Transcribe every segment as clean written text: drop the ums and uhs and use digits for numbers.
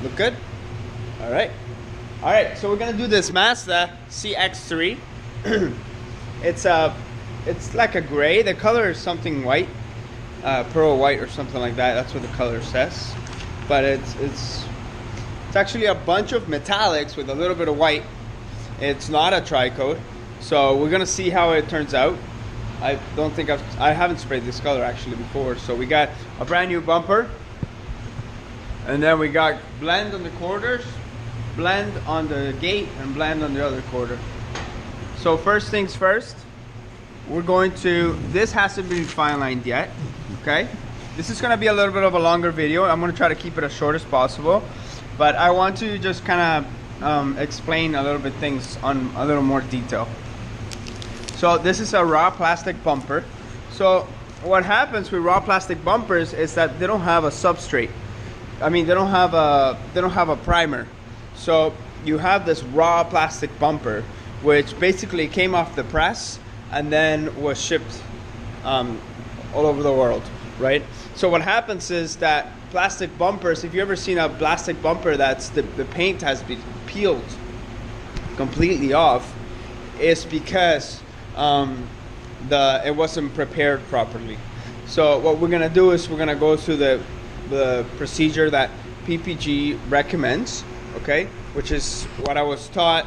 Look good? All right. All right, so we're gonna do this Mazda CX-3. It's like a gray. The color is something white, pearl white or something like that. That's what the color says. But it's actually a bunch of metallics with a little bit of white. It's not a tri-coat, so we're gonna see how it turns out. I don't think I haven't sprayed this color actually before. So we got a brand new bumper, and then we got blend on the quarters, blend on the gate, and blend on the other quarter. So first things first, we're going to, this hasn't been fine lined yet, okay? This is gonna be a little bit of a longer video. I'm gonna try to keep it as short as possible, but I want to just kind of explain a little bit things on a little more detail. So this is a raw plastic bumper. So what happens with raw plastic bumpers is that they don't have a substrate. I mean, they don't have a primer. So you have this raw plastic bumper, which basically came off the press and then was shipped all over the world, right? So what happens is that plastic bumpers, if you've ever seen a plastic bumper that's the paint has been peeled completely off, is because it wasn't prepared properly. So what we're gonna do is we're gonna go through the procedure that PPG recommends, okay, which is what I was taught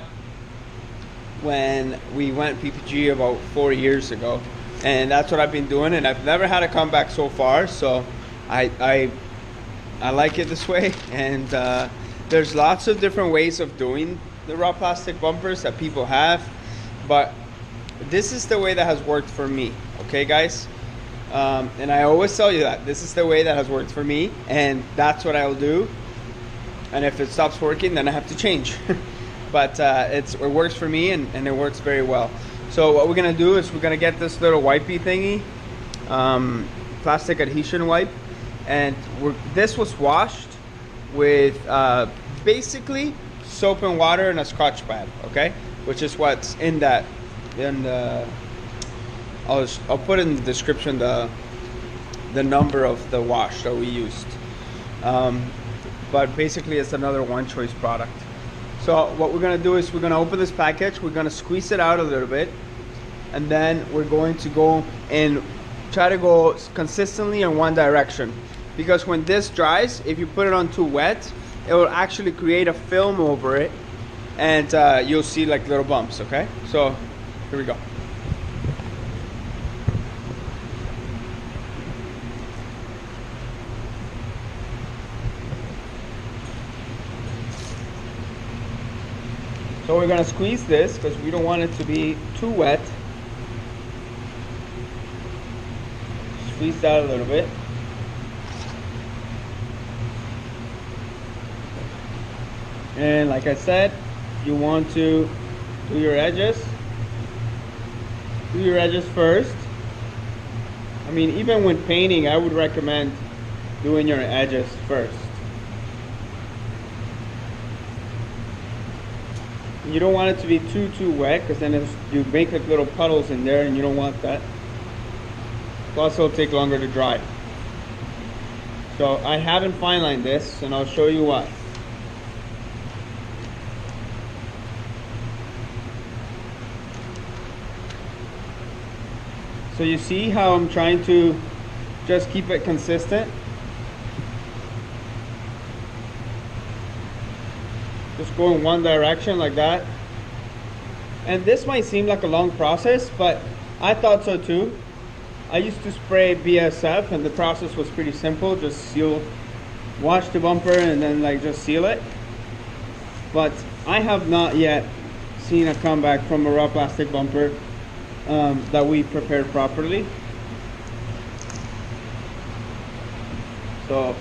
when we went PPG about 4 years ago, and that's what I've been doing, and I've never had a comeback so far. So I like it this way, and there's lots of different ways of doing the raw plastic bumpers that people have, but this is the way that has worked for me, okay guys? And I always tell you that this is the way that has worked for me, and that's what I'll do. And if it stops working, then I have to change. But it works for me, and it works very well. So what we're gonna do is we're gonna get this little wipey thingy, plastic adhesion wipe, and this was washed with basically soap and water and a Scotch pad, okay? Which is what's in that. And I'll put in the description the number of the wash that we used. But basically it's another One Choice product. So what we're gonna do is we're gonna open this package, we're gonna squeeze it out a little bit, and then we're going to go and try to go consistently in one direction. Because when this dries, if you put it on too wet, it will actually create a film over it, and you'll see like little bumps, okay? So here we go. So we're gonna squeeze this because we don't want it to be too wet. Squeeze that a little bit. And like I said, you want to do your edges. Do your edges first. I mean, even when painting, I would recommend doing your edges first. You don't want it to be too wet, because then you make like little puddles in there, and you don't want that. Plus it'll take longer to dry. So I haven't fine lined this, and I'll show you why. So you see how I'm trying to just keep it consistent? Just go in one direction like that. And this might seem like a long process, but I thought so too. I used to spray BSF, and the process was pretty simple. Just wash the bumper and then like just seal it. But I have not yet seen a comeback from a raw plastic bumper that we prepared properly. So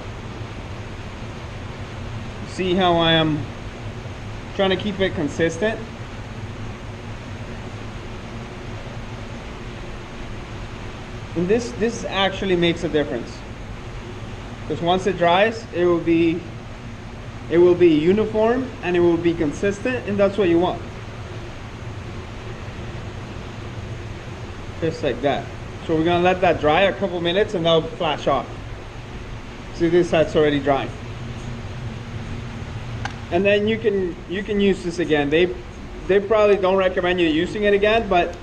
see how I am trying to keep it consistent. And this actually makes a difference, because once it dries, it will be uniform and it will be consistent, and that's what you want. Just like that. So we're gonna let that dry a couple minutes, and that'll flash off. See, this side's already dry. and then you can use this again. They probably don't recommend you using it again, but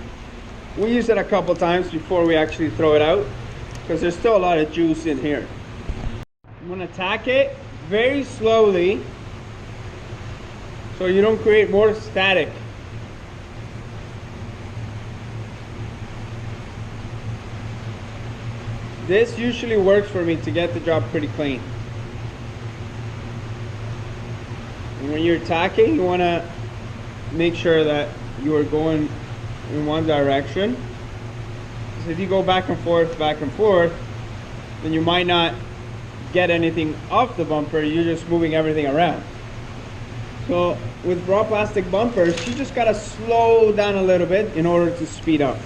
we use it a couple times before we actually throw it out because there's still a lot of juice in here. I'm gonna tack it very slowly so you don't create more static. This usually works for me to get the job pretty clean. And when you're tacking, you want to make sure that you are going in one direction. Because if you go back and forth, then you might not get anything off the bumper. You're just moving everything around. So with raw plastic bumpers, you just got to slow down a little bit in order to speed up.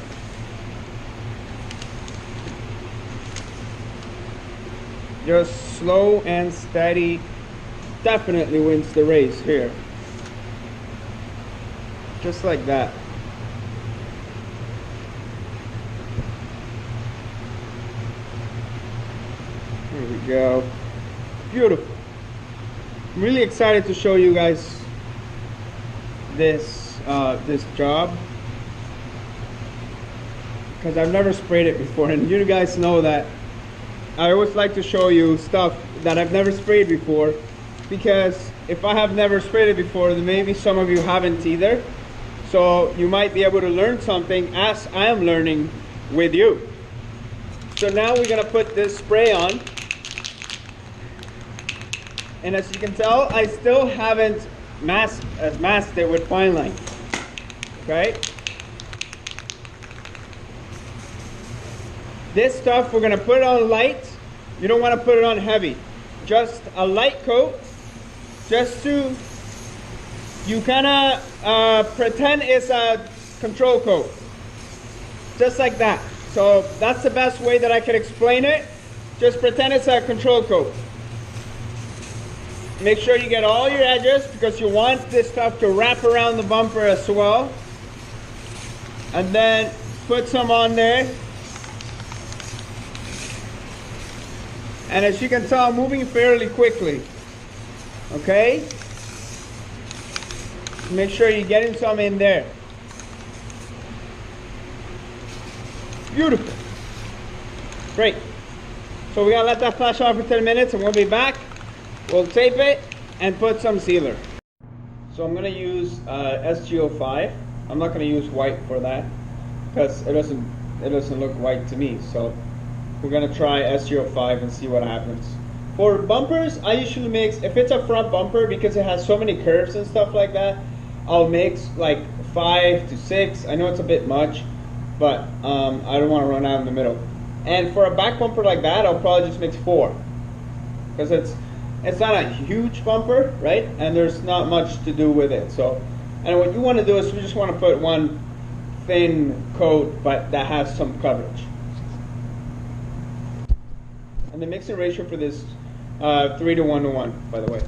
Just slow and steady definitely wins the race here. Just like that. Here we go. Beautiful. I'm really excited to show you guys this job because I've never sprayed it before, and you guys know that I always like to show you stuff that I've never sprayed before, because if I have never sprayed it before, then maybe some of you haven't either. So you might be able to learn something as I am learning with you. So now we're gonna put this spray on. And as you can tell, I still haven't masked it with fine line. Okay? This stuff, we're gonna put it on light. You don't wanna put it on heavy. Just a light coat, just to, you kinda pretend it's a control coat. Just like that. So that's the best way that I can explain it. Just pretend it's a control coat. Make sure you get all your edges because you want this stuff to wrap around the bumper as well. And then put some on there. And as you can tell, I'm moving fairly quickly. Okay? Make sure you're getting some in there. Beautiful. Great. So we're gonna let that flash off for 10 minutes and we'll be back. We'll tape it and put some sealer. So I'm gonna use SGO5. I'm not gonna use white for that because it doesn't look white to me. So we're gonna try SGO5 and see what happens. For bumpers, I usually mix, if it's a front bumper, because it has so many curves and stuff like that, I'll mix like 5 to 6. I know it's a bit much, but I don't want to run out in the middle. And for a back bumper like that, I'll probably just mix 4, because it's not a huge bumper, right? And there's not much to do with it. So, and what you want to do is we just want to put one thin coat, but that has some coverage. And the mixing ratio for this 3 to 1 to 1, by the way.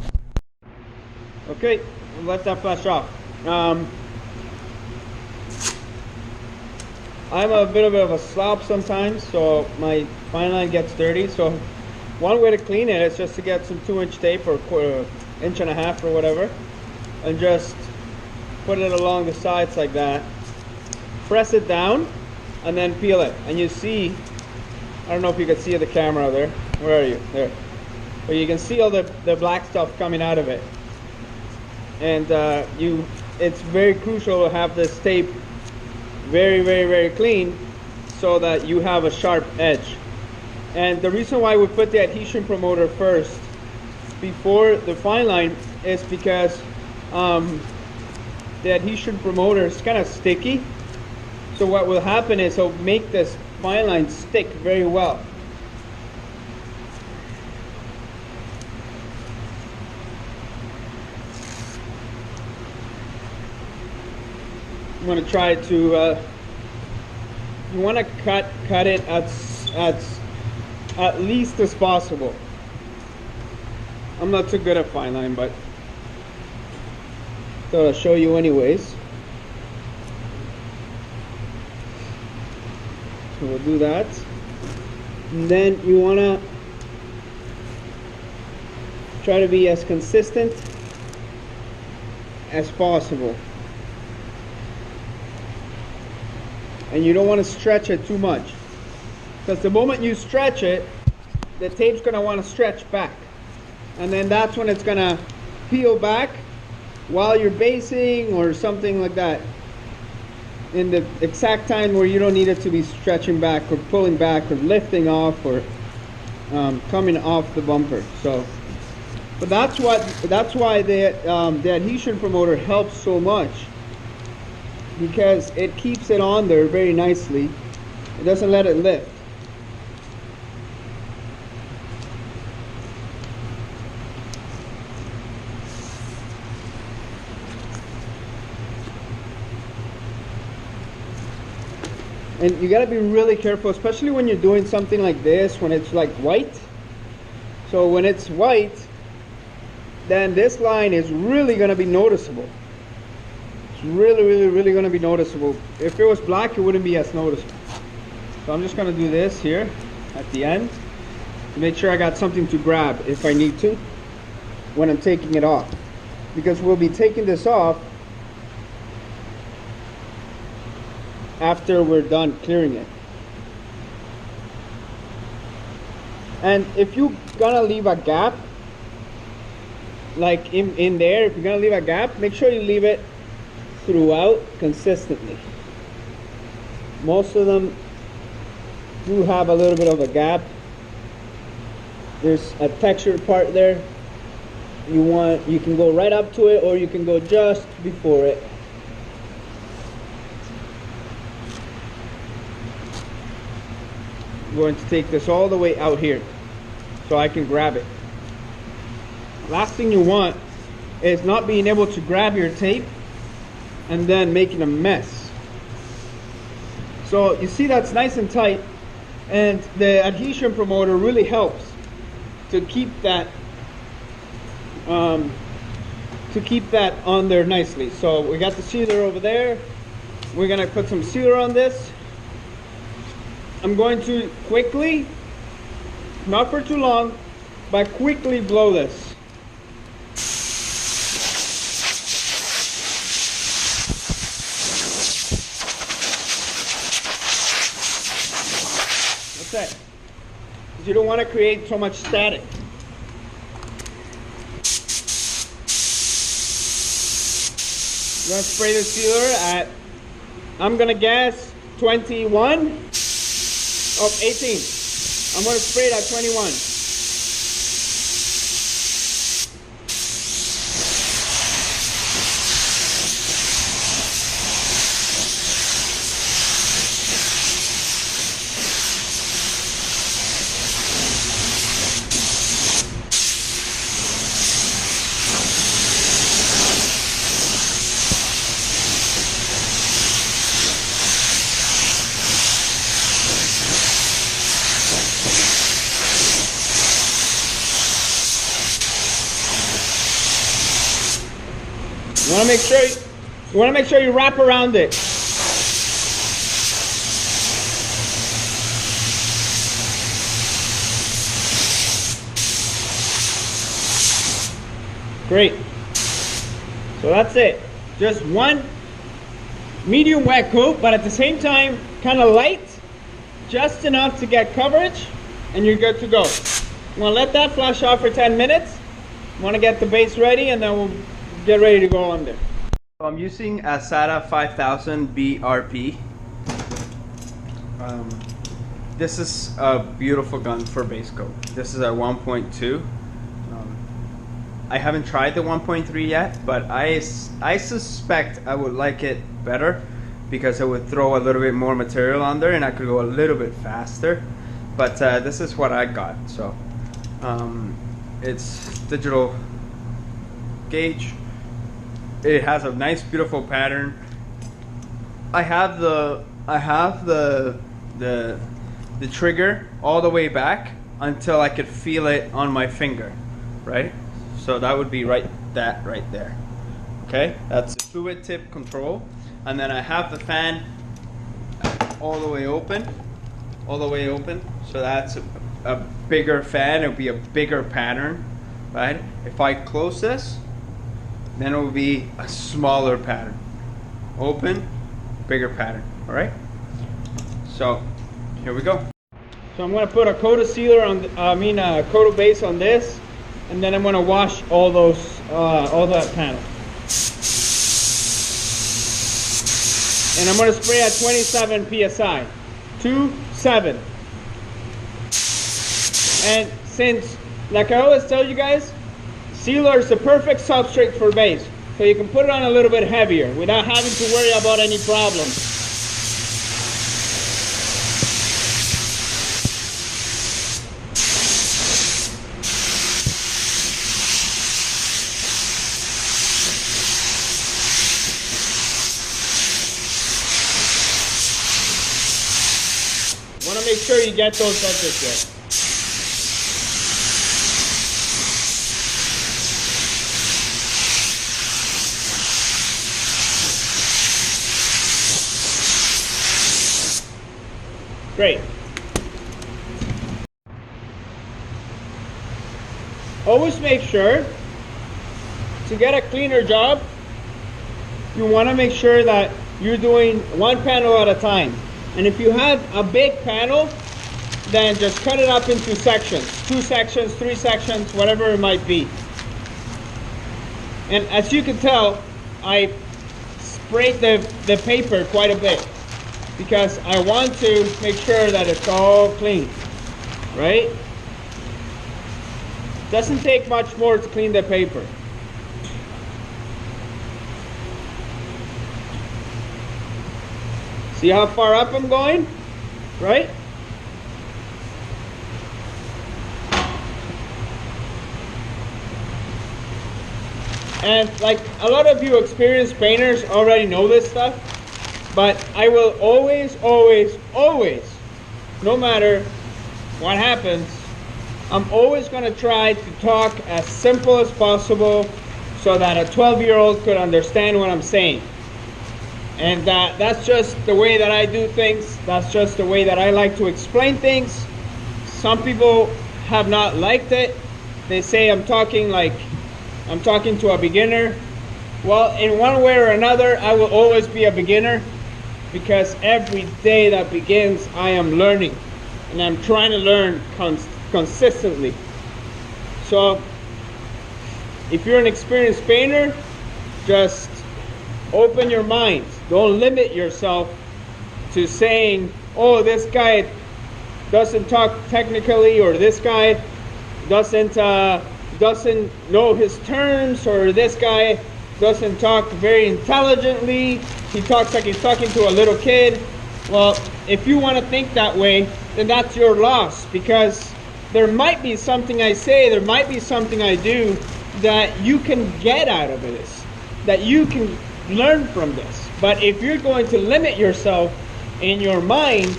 Okay, we'll let that flash off. I'm a bit of a slob sometimes, so my fine line gets dirty. So one way to clean it is just to get some 2-inch tape or 1.5 inches or whatever, and just put it along the sides like that. Press it down, and then peel it. And you see, I don't know if you can see the camera there. Where are you? There. But you can see all the black stuff coming out of it. And it's very crucial to have this tape very, very, very clean so that you have a sharp edge. And the reason why we put the adhesion promoter first before the fine line is because the adhesion promoter is kind of sticky. So what will happen is it'll make this fine line stick very well. I'm going to try to, you want to cut it at least as possible. I'm not too good at fine line, but thought I'll show you anyways. So we'll do that. And then you want to try to be as consistent as possible. And you don't want to stretch it too much, because the moment you stretch it, the tape's going to want to stretch back, and then that's when it's going to peel back while you're basing or something like that, in the exact time where you don't need it to be stretching back or pulling back or lifting off or coming off the bumper. So, but that's why the adhesion promoter helps so much, because it keeps it on there very nicely. It doesn't let it lift. And you got to be really careful, especially when you're doing something like this, when it's like white. So when it's white, then this line is really going to be noticeable. It's really going to be noticeable. If it was black, it wouldn't be as noticeable. So I'm just going to do this here at the end to make sure I got something to grab if I need to when I'm taking it off, because we'll be taking this off after we're done clearing it. And if you're gonna leave a gap, like in there, if you're gonna leave a gap, make sure you leave it throughout consistently. Most of them do have a little bit of a gap. There's a textured part there. You can go right up to it, or you can go just before it. I'm going to take this all the way out here so I can grab it. Last thing you want is not being able to grab your tape and then making a mess. So you see that's nice and tight, and the adhesion promoter really helps to keep that on there nicely. So we got the sealer over there. We're gonna put some sealer on this. I'm going to quickly, not for too long, but quickly blow this. That's it. Because you don't want to create so much static. I'm going to spray the sealer at, I'm going to guess, 21 of 18. I'm going to spray it at 21. You want to make sure you wrap around it. Great. So that's it. Just one medium wet coat, but at the same time kind of light, just enough to get coverage, and you're good to go. I'm going to let that flush off for 10 minutes. I want to get the base ready, and then we'll get ready to go under. So I'm using a SATA 5000 BRP. This is a beautiful gun for base coat. This is a 1.2. I haven't tried the 1.3 yet, but I suspect I would like it better because it would throw a little bit more material on there and I could go a little bit faster. But this is what I got. So it's digital gauge. It has a nice, beautiful pattern. I have the trigger all the way back until I could feel it on my finger, right? So that would be right there. Okay, that's the fluid tip control, and then I have the fan all the way open, So that's a bigger fan. It'll be a bigger pattern, right? If I close this, then it will be a smaller pattern. Open, bigger pattern. All right. So here we go. So I'm going to put a coat of sealer on, a coat of base on this, and then I'm going to wash all that panel. And I'm going to spray at 27 psi. 27. And since, like I always tell you guys, sealer is the perfect substrate for base. So you can put it on a little bit heavier without having to worry about any problems. Want to make sure you get those edges there. Great. Always make sure to get a cleaner job, you want to make sure that you're doing one panel at a time. And if you have a big panel, then just cut it up into sections, 2 sections, 3 sections, whatever it might be. And as you can tell, I sprayed the paper quite a bit because I want to make sure that it's all clean, right? Doesn't take much more to clean the paper. See how far up I'm going, right? And like a lot of you experienced painters already know this stuff, but I will always, no matter what happens, I'm always going to try to talk as simple as possible so that a 12-year-old could understand what I'm saying. And that's just the way that I do things. That's just the way that I like to explain things. Some people have not liked it. They say I'm talking to a beginner. Well, in one way or another, I will always be a beginner because every day that begins, I am learning. And I'm trying to learn consistently. So, if you're an experienced painter, just open your mind. Don't limit yourself to saying, oh, this guy doesn't talk technically, or this guy doesn't know his terms, or this guy doesn't talk very intelligently. He talks like he's talking to a little kid. Well, if you want to think that way, then that's your loss, because there might be something I say, there might be something I do that you can get out of this, that you can learn from this. But if you're going to limit yourself in your mind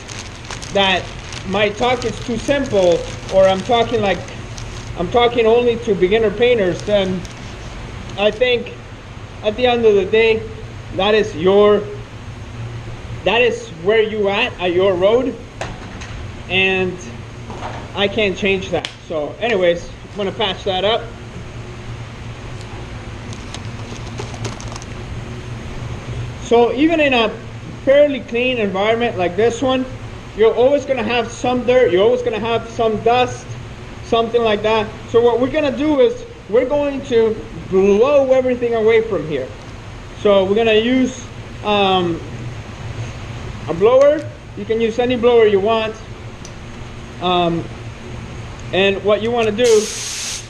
that my talk is too simple, or I'm talking only to beginner painters, then I think at the end of the day, that is where you at your road, and I can't change that. So anyways, I'm gonna patch that up. So even in a fairly clean environment like this one, you're always gonna have some dirt, you're always gonna have some dust, something like that. So what we're gonna do is we're going to blow everything away from here. So we're gonna use a blower. You can use any blower you want. And what you want to do is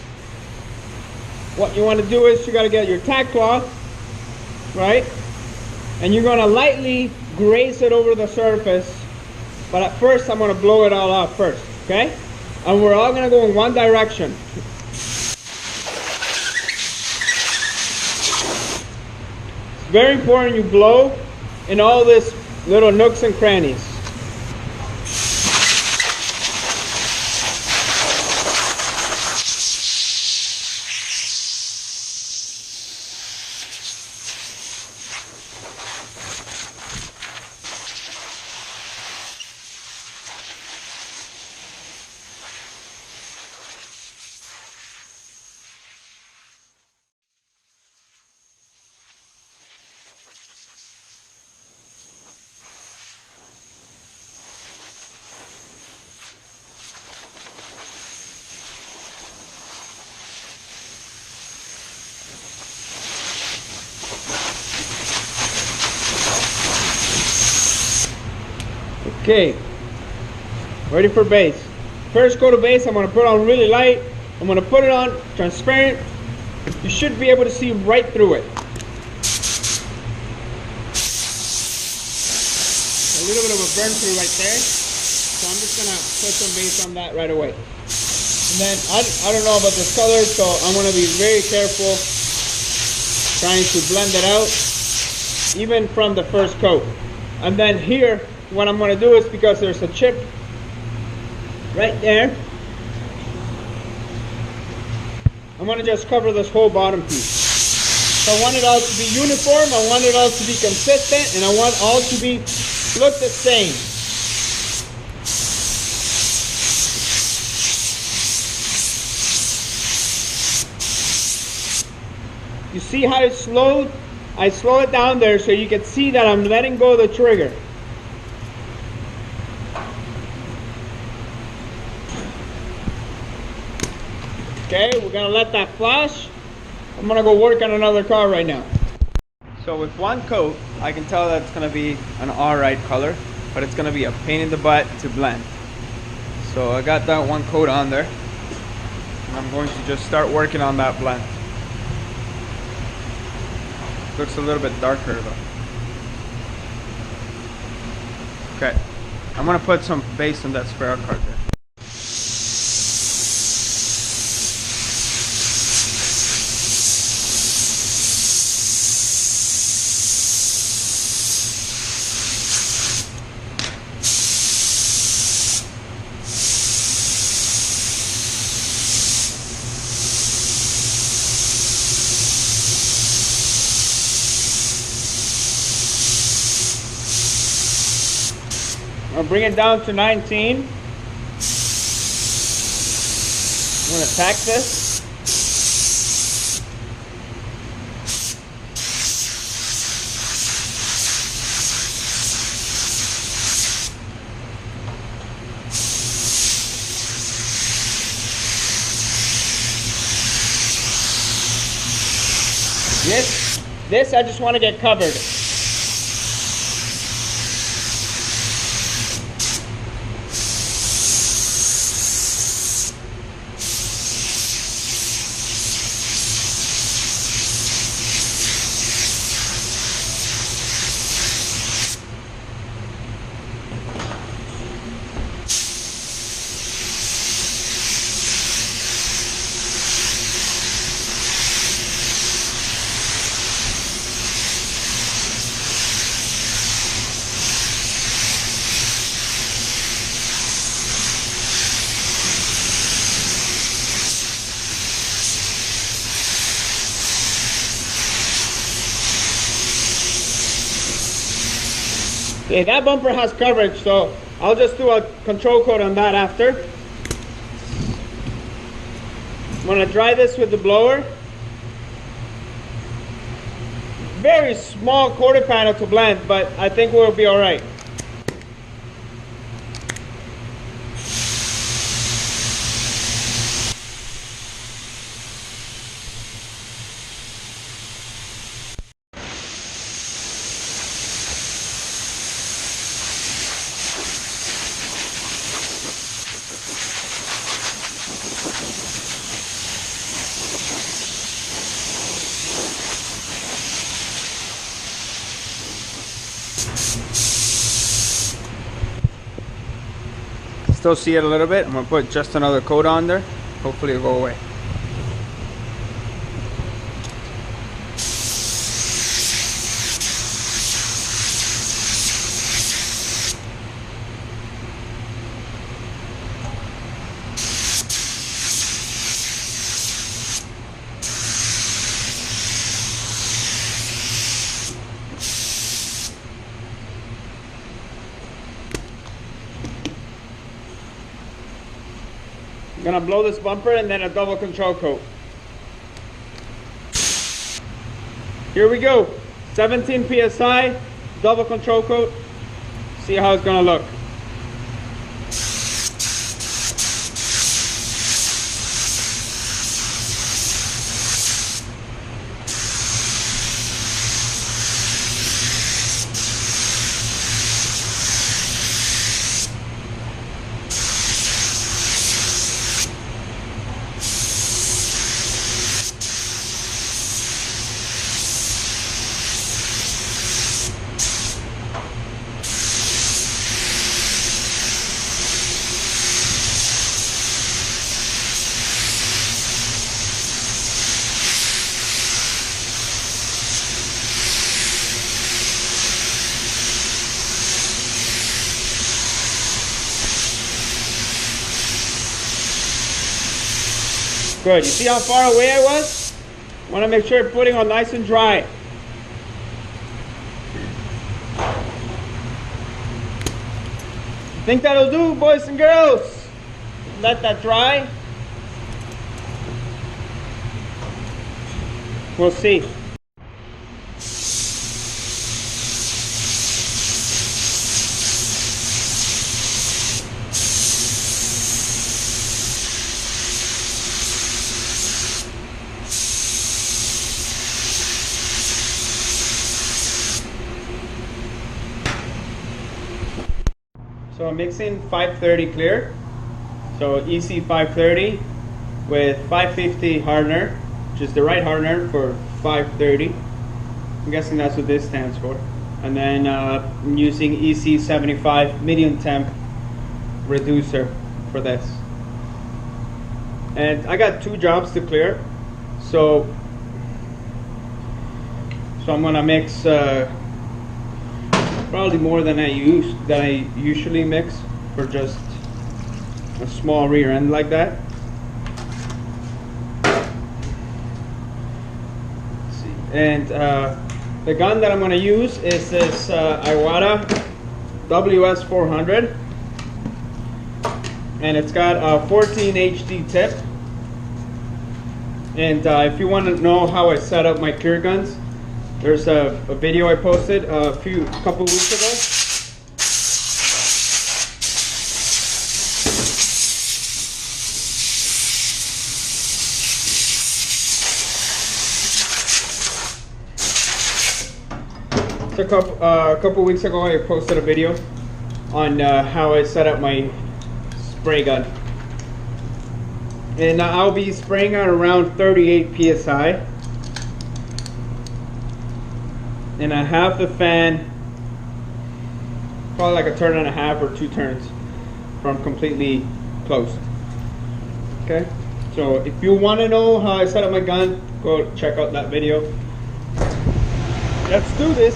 you got to get your tack cloth, right? And you're going to lightly graze it over the surface. But at first, I'm going to blow it all off first, okay? And we're all going to go in one direction. It's very important you blow in all these little nooks and crannies. Okay, ready for base. First coat of base, I'm going to put on really light. I'm going to put it on transparent. You should be able to see right through it. A little bit of a burn through right there. So I'm just going to put some base on that right away. And then I don't know about this color, so I'm going to be very careful trying to blend it out, even from the first coat. And then here, what I'm going to do is, because there's a chip right there, I'm going to just cover this whole bottom piece. So I want it all to be uniform, I want it all to be consistent, and I want all to be look the same. You see how it's slowed? I slow it down there so you can see that I'm letting go of the trigger. Okay, we're gonna let that flash. I'm gonna go work on another car right now. So with one coat, I can tell that it's gonna be an alright color, but it's gonna be a pain in the butt to blend. So I got that one coat on there, and I'm going to just start working on that blend. Looks a little bit darker though. Okay, I'm gonna put some base in that square card there. I'll bring it down to 19. I'm going to tack this. This I just want to get covered. Okay, that bumper has coverage, so I'll just do a control coat on that after. I'm going to dry this with the blower. Very small quarter panel to blend, but I think we'll be alright. Still see it a little bit. I'm going to put just another coat on there. Hopefully it'll go away. I'm gonna blow this bumper and then a double control coat. Here we go. 17 psi, double control coat. See how it's gonna look. Good. You see how far away I was? Want to make sure you're putting on nice and dry. Think that'll do, boys and girls? Let that dry. We'll see. So I'm mixing 530 clear. So EC 530 with 550 hardener, which is the right hardener for 530. I'm guessing that's what this stands for. And then I'm using EC 75 medium temp reducer for this. And I got 2 jobs to clear. So I'm gonna mix probably more than I usually mix for just a small rear end like that. Let's see. And the gun that I'm going to use is this Iwata WS400, and it's got a 14 HD tip. And if you want to know how I set up my clear guns, there's a video I posted a couple weeks ago. So a couple weeks ago I posted a video on how I set up my spray gun. And I'll be spraying at around 38 PSI. And I have the fan probably like a turn and a half or 2 turns from completely closed. Okay, so if you want to know how I set up my gun, go check out that video. Let's do this.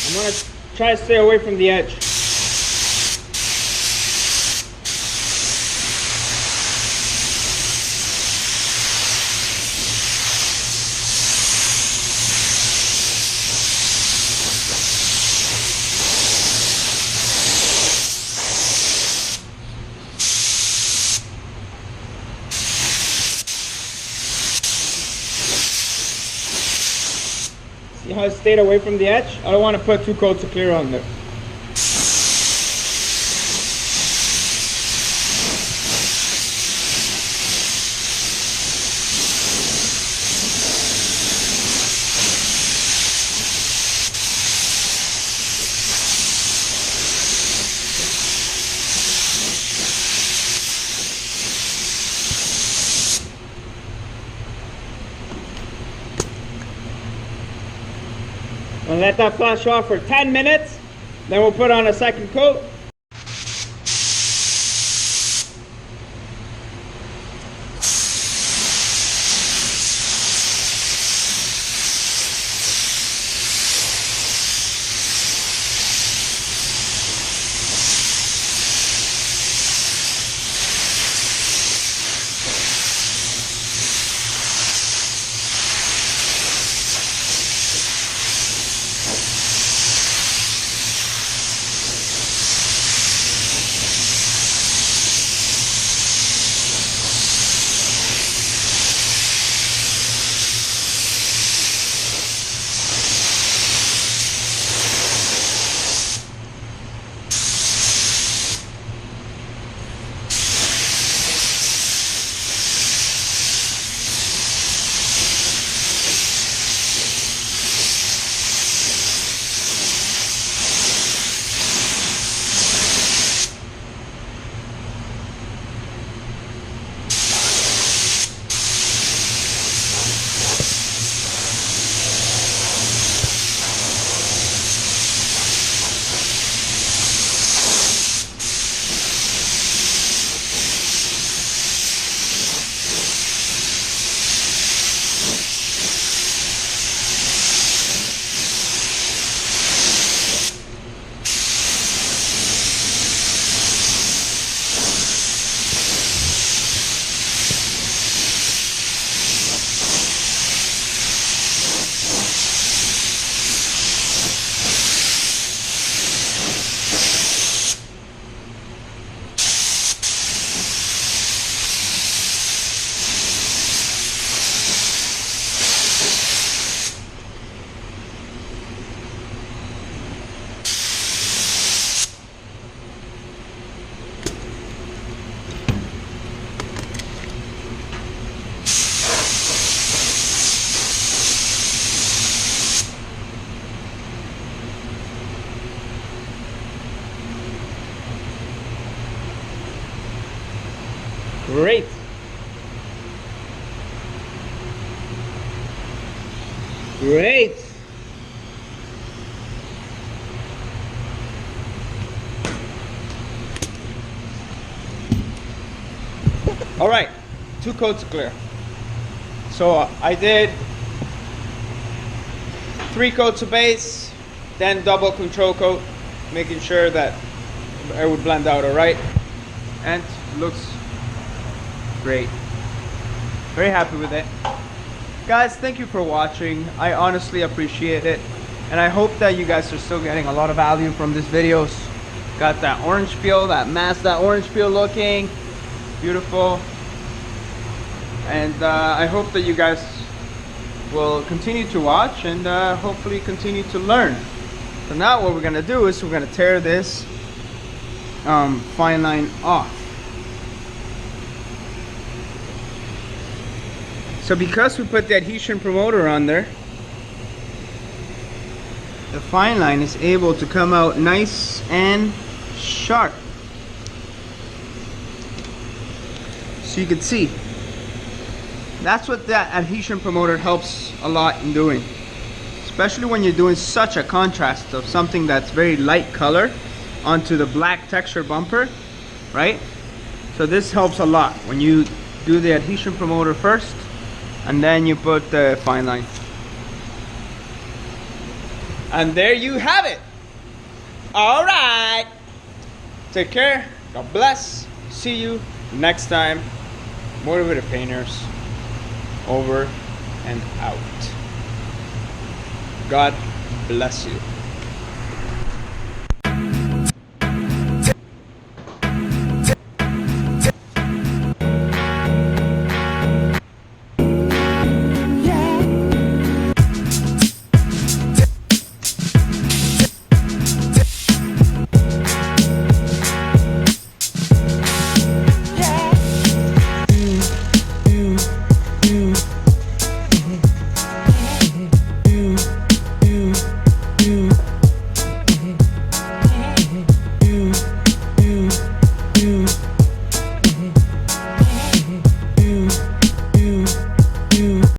I'm going to try to stay away from the edge. See how I stayed away from the edge? I don't want to put 2 coats of clear on there. And let that flash off for 10 minutes, then we'll put on a second coat. Great. All right, 2 coats of clear. So I did 3 coats of base, then double control coat, making sure that it would blend out all right, and looks great. Very happy with it. Guys, thank you for watching. I honestly appreciate it, and I hope that you guys are still getting a lot of value from these videos. Got that orange peel, that orange peel looking beautiful, and I hope that you guys will continue to watch and hopefully continue to learn. So now what we're gonna do is we're gonna tear this fine line off. So because we put the adhesion promoter on there, the fine line is able to come out nice and sharp. So you can see, that's what that adhesion promoter helps a lot in doing. Especially when you're doing such a contrast of something that's very light color onto the black texture bumper, right? So this helps a lot when you do the adhesion promoter first and then you put the fine line. And there you have it. All right. Take care. God bless. See you next time. Motivated Painters. Over and out. God bless you.